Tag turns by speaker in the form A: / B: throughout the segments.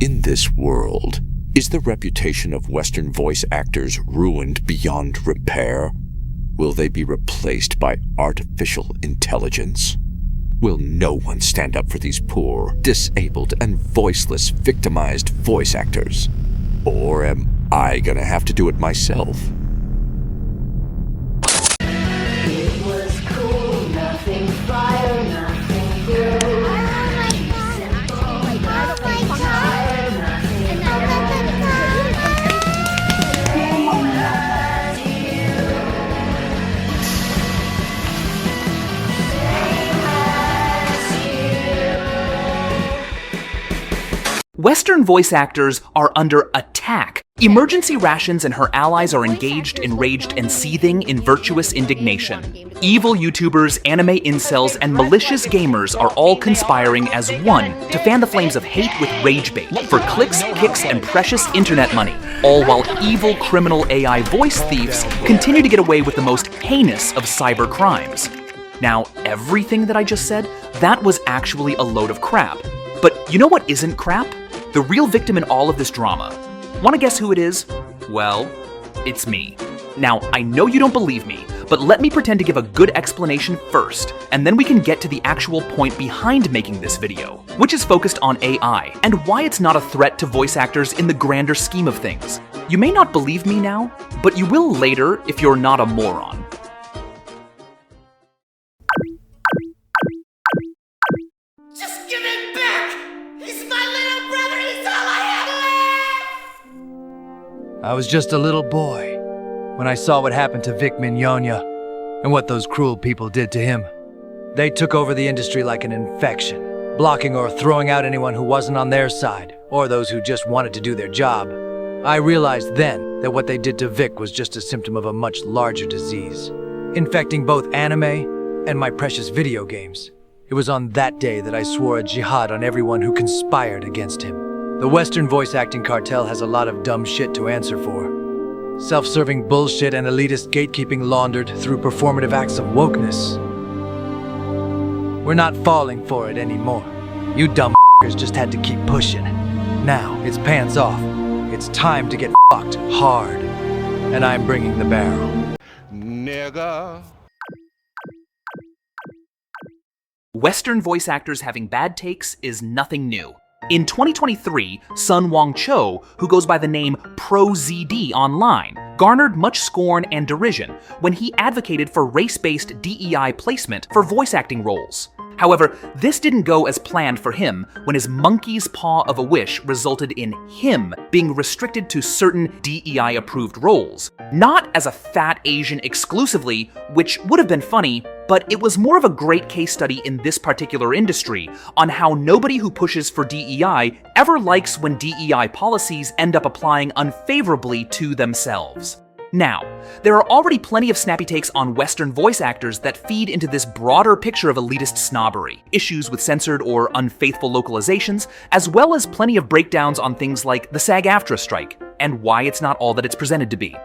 A: In this world, is the reputation of Western voice actors ruined beyond repair? Will they be replaced by artificial intelligence? Will no one stand up for these poor, disabled, and voiceless, victimized voice actors? Or am I gonna have to do it myself?
B: It was cool, nothing fire, nothing grew.
C: Western voice actors are under attack. Emergency Rations and her allies are engaged, enraged, and seething in virtuous indignation. Evil YouTubers, anime incels, and malicious gamers are all conspiring as one to fan the flames of hate with rage bait for clicks, kicks, and precious internet money, all while evil criminal AI voice thieves continue to get away with the most heinous of cyber crimes. Now, everything that I just said, that was actually a load of crap. But you know what isn't crap? The real victim in all of this drama. Want to guess who it is? Well, it's me. Now, I know you don't believe me, but let me pretend to give a good explanation first, and then we can get to the actual point behind making this video, which is focused on AI, and why it's not a threat to voice actors in the grander scheme of things. You may not believe me now, but you will later if you're not a moron.
D: Just give it back! He's my little brother, he's all I have left!
E: I was just a little boy when I saw what happened to Vic Mignogna and what those cruel people did to him. They took over the industry like an infection, blocking or throwing out anyone who wasn't on their side, or those who just wanted to do their job. I realized then that what they did to Vic was just a symptom of a much larger disease, infecting both anime and my precious video games. It was on that day that I swore a jihad on everyone who conspired against him. The Western voice acting cartel has a lot of dumb shit to answer for. Self-serving bullshit and elitist gatekeeping laundered through performative acts of wokeness. We're not falling for it anymore. You dumb f***ers just had to keep pushing. Now, it's pants off. It's time to get fucked hard. And I'm bringing the barrel.
F: Nigga.
C: Western voice actors having bad takes is nothing new. In 2023, Sun Wong Cho, who goes by the name ProZD online, garnered much scorn and derision when he advocated for race-based DEI placement for voice acting roles. However, this didn't go as planned for him when his monkey's paw of a wish resulted in him being restricted to certain DEI-approved roles. Not as a fat Asian exclusively, which would have been funny, but it was more of a great case study in this particular industry on how nobody who pushes for DEI ever likes when DEI policies end up applying unfavorably to themselves. Now, there are already plenty of snappy takes on Western voice actors that feed into this broader picture of elitist snobbery, issues with censored or unfaithful localizations, as well as plenty of breakdowns on things like the SAG-AFTRA strike, and why it's not all that it's presented to be.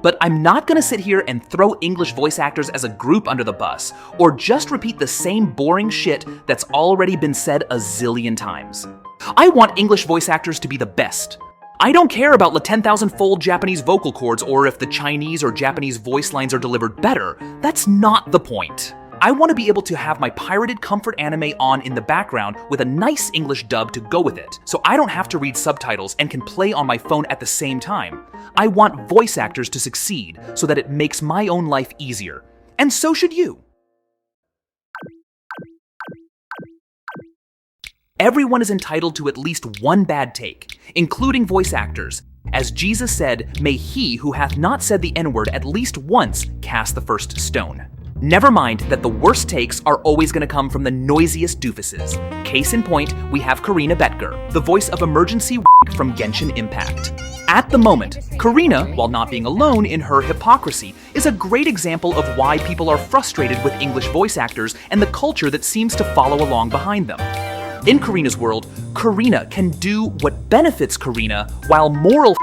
C: But I'm not gonna sit here and throw English voice actors as a group under the bus, or just repeat the same boring shit that's already been said a zillion times. I want English voice actors to be the best. I don't care about the 10,000-fold Japanese vocal cords or if the Chinese or Japanese voice lines are delivered better. That's not the point. I want to be able to have my pirated comfort anime on in the background with a nice English dub to go with it, so I don't have to read subtitles and can play on my phone at the same time. I want voice actors to succeed so that it makes my own life easier. And so should you. Everyone is entitled to at least one bad take, including voice actors. As Jesus said, may he who hath not said the N-word at least once cast the first stone. Never mind that the worst takes are always going to come from the noisiest doofuses. Case in point, we have Corina the voice of emergency from Genshin Impact. At the moment, Corina, while not being alone in her hypocrisy, is a great example of why people are frustrated with English voice actors and the culture that seems to follow along behind them. In Corina's world, Corina can do what benefits Corina while moral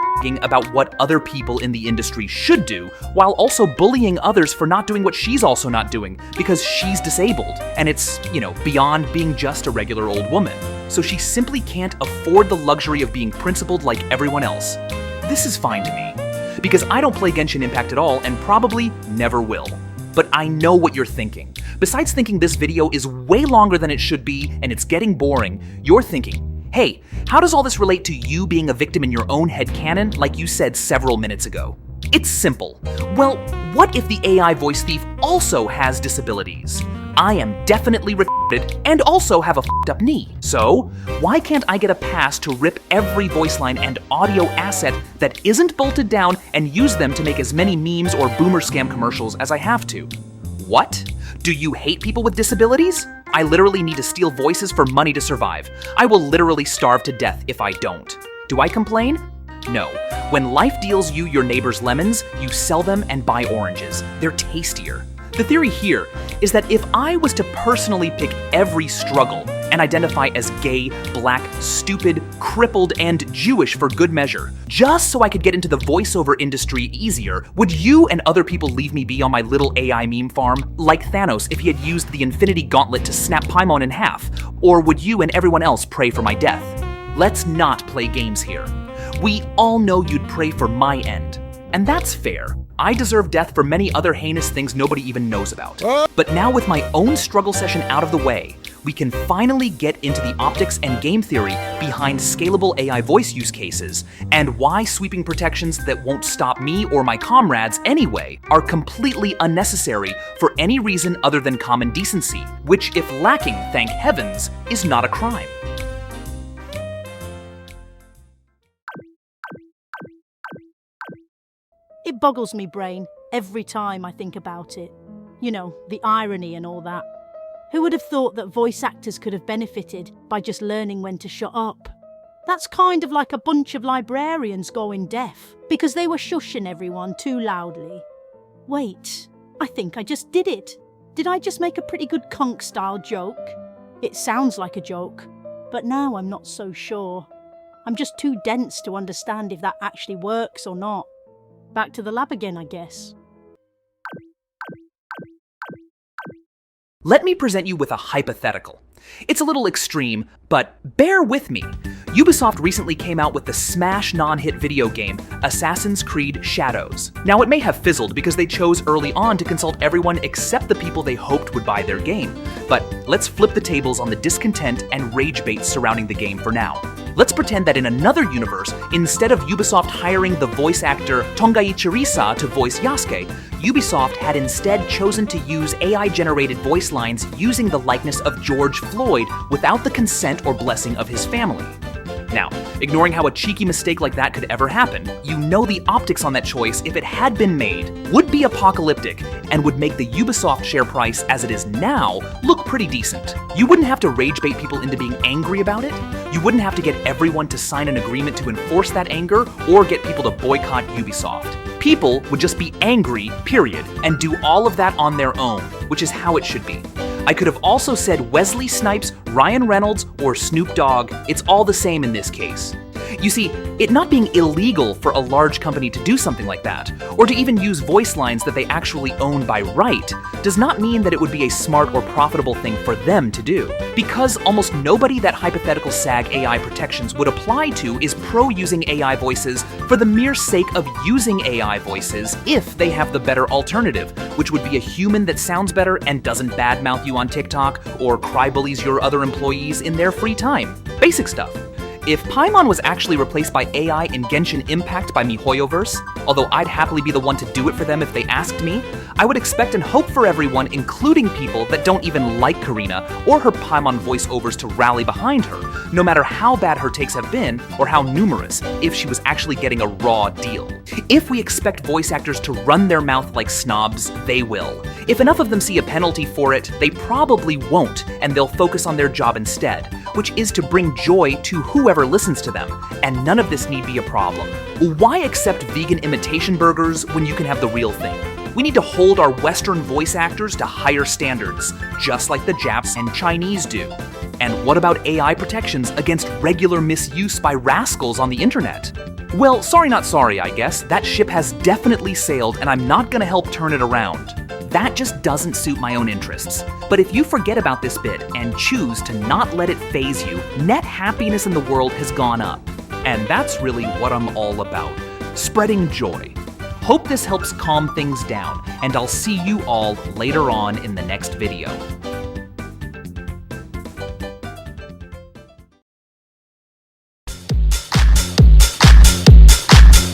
C: about what other people in the industry should do, while also bullying others for not doing what she's also not doing because she's disabled, and it's, beyond being just a regular old woman. So she simply can't afford the luxury of being principled like everyone else. This is fine to me, because I don't play Genshin Impact at all and probably never will. But I know what you're thinking. Besides thinking this video is way longer than it should be and it's getting boring, you're thinking, hey, how does all this relate to you being a victim in your own headcanon like you said several minutes ago? It's simple. Well, what if the AI voice thief also has disabilities? I am definitely retarded and also have a f***ed up knee. So, why can't I get a pass to rip every voice line and audio asset that isn't bolted down and use them to make as many memes or boomer scam commercials as I have to? What? Do you hate people with disabilities? I literally need to steal voices for money to survive. I will literally starve to death if I don't. Do I complain? No. When life deals you your neighbor's lemons, you sell them and buy oranges. They're tastier. The theory here is that if I was to personally pick every struggle and identify as gay, black, stupid, crippled, and Jewish for good measure, just so I could get into the voiceover industry easier, would you and other people leave me be on my little AI meme farm, like Thanos if he had used the Infinity Gauntlet to snap Paimon in half? Or would you and everyone else pray for my death? Let's not play games here. We all know you'd pray for my end. And that's fair. I deserve death for many other heinous things nobody even knows about. But now with my own struggle session out of the way, we can finally get into the optics and game theory behind scalable AI voice use cases, and why sweeping protections that won't stop me or my comrades anyway are completely unnecessary for any reason other than common decency, which if lacking, thank heavens, is not a crime.
G: It boggles me brain every time I think about it. The irony and all that. Who would have thought that voice actors could have benefited by just learning when to shut up? That's kind of like a bunch of librarians going deaf because they were shushing everyone too loudly. Wait, I think I just did it. Did I just make a pretty good Cunk style joke? It sounds like a joke, but now I'm not so sure. I'm just too dense to understand if that actually works or not. Back to the lab again, I guess.
C: Let me present you with a hypothetical. It's a little extreme, but bear with me. Ubisoft recently came out with the smash non-hit video game, Assassin's Creed Shadows. Now it may have fizzled because they chose early on to consult everyone except the people they hoped would buy their game. But let's flip the tables on the discontent and rage bait surrounding the game for now. Let's pretend that in another universe, instead of Ubisoft hiring the voice actor Tongai Chirisa to voice Yasuke, Ubisoft had instead chosen to use AI-generated voice lines using the likeness of George Floyd without the consent or blessing of his family. Now, ignoring how a cheeky mistake like that could ever happen, you know the optics on that choice, if it had been made, would be apocalyptic and would make the Ubisoft share price as it is now look pretty decent. You wouldn't have to rage bait people into being angry about it. You wouldn't have to get everyone to sign an agreement to enforce that anger or get people to boycott Ubisoft. People would just be angry, period, and do all of that on their own, which is how it should be. I could have also said Wesley Snipes, Ryan Reynolds, or Snoop Dogg. It's all the same in this case. You see, it not being illegal for a large company to do something like that, or to even use voice lines that they actually own by right, does not mean that it would be a smart or profitable thing for them to do. Because almost nobody that hypothetical SAG AI protections would apply to is pro using AI voices for the mere sake of using AI voices if they have the better alternative, which would be a human that sounds better and doesn't badmouth you on TikTok or cry bullies your other employees in their free time. Basic stuff. If Paimon was actually replaced by AI in Genshin Impact by hoyoverse, although I'd happily be the one to do it for them if they asked me, I would expect and hope for everyone, including people that don't even like Corina or her Paimon voiceovers, to rally behind her, no matter how bad her takes have been or how numerous, if she was actually getting a raw deal. If we expect voice actors to run their mouth like snobs, they will. If enough of them see a penalty for it, they probably won't, and they'll focus on their job instead, which is to bring joy to whoever listens to them, and none of this need be a problem. Why accept vegan imitation burgers when you can have the real thing? We need to hold our Western voice actors to higher standards, just like the Japs and Chinese do. And what about AI protections against regular misuse by rascals on the internet? Well, sorry not sorry, I guess. That ship has definitely sailed, and I'm not gonna help turn it around. That just doesn't suit my own interests. But if you forget about this bit and choose to not let it faze you, net happiness in the world has gone up. And that's really what I'm all about. Spreading joy. Hope this helps calm things down, and I'll see you all later on in the next video.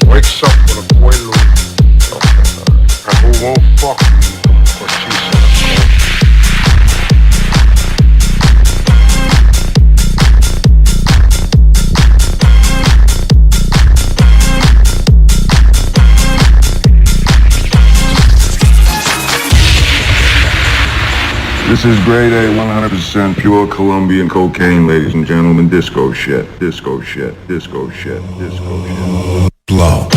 F: Wakes up with a boy loot. And who won't fuck with you because she's so cold.
H: This is grade A, 100% pure Colombian cocaine, ladies and gentlemen. Disco shit, disco shit, disco shit, disco shit.
I: Blow.